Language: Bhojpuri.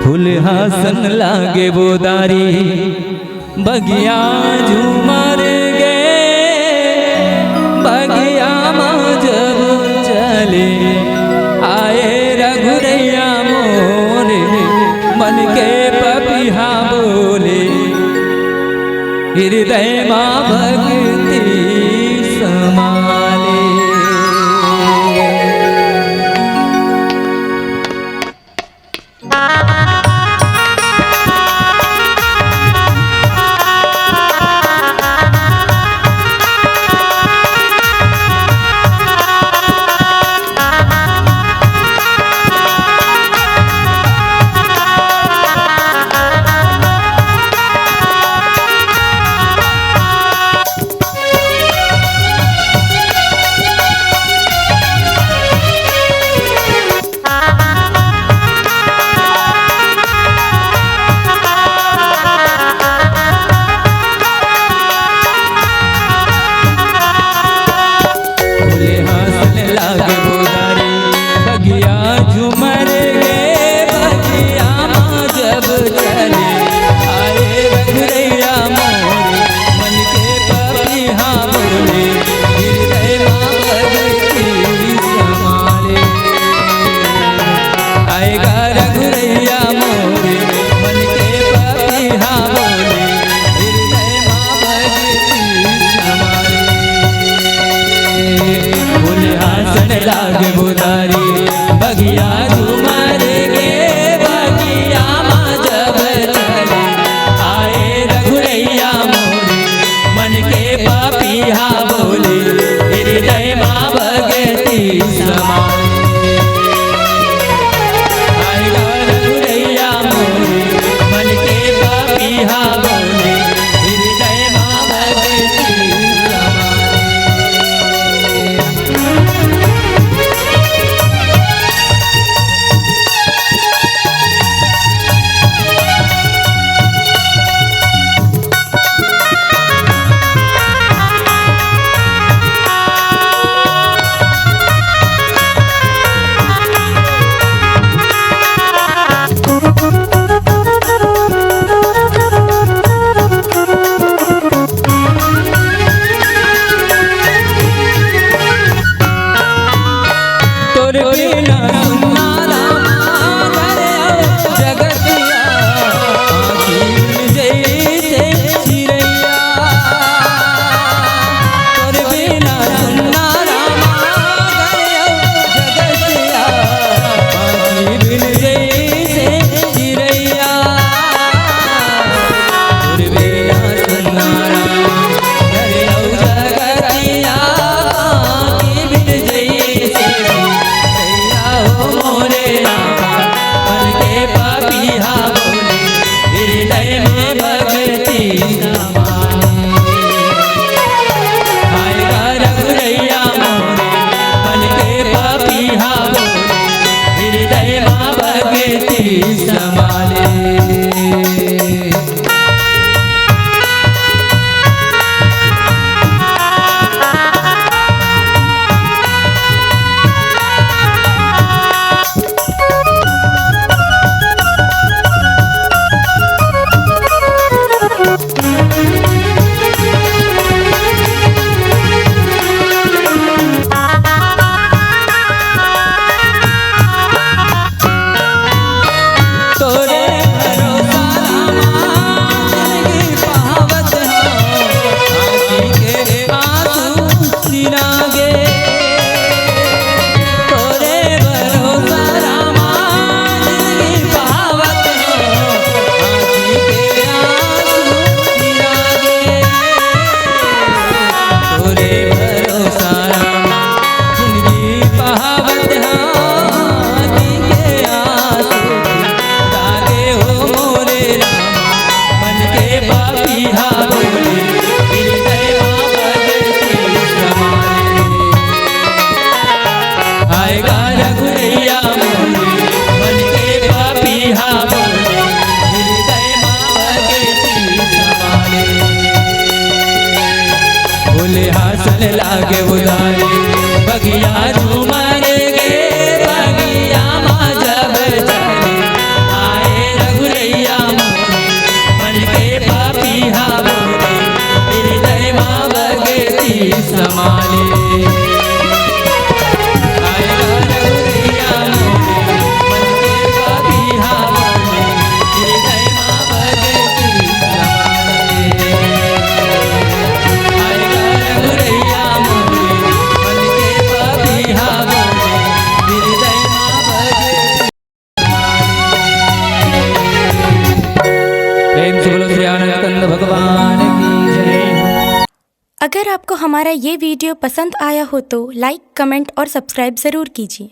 फूल हासन लागे बोदारी बगिया झूमर गे बगिया माँ जब चले आए रघुरैया मोरे मन के पपिहा बोले हृदय माँ भक्ति समाले। लागे बुदारी बगिया झूमर गे बगिया माँ जब चले आए रघुरैया मोरे मन के पपिहा बोले हृदय माँ भगति समाले। आएगा रघुरैया मोरे मन के पपिहा बोले हृदय माँ भगति समाले। लागे उदारी बगिया झूमर गे बगिया अगर आपको हमारा ये वीडियो पसंद आया हो तो लाइक, कमेंट और सब्सक्राइब ज़रूर कीजिए।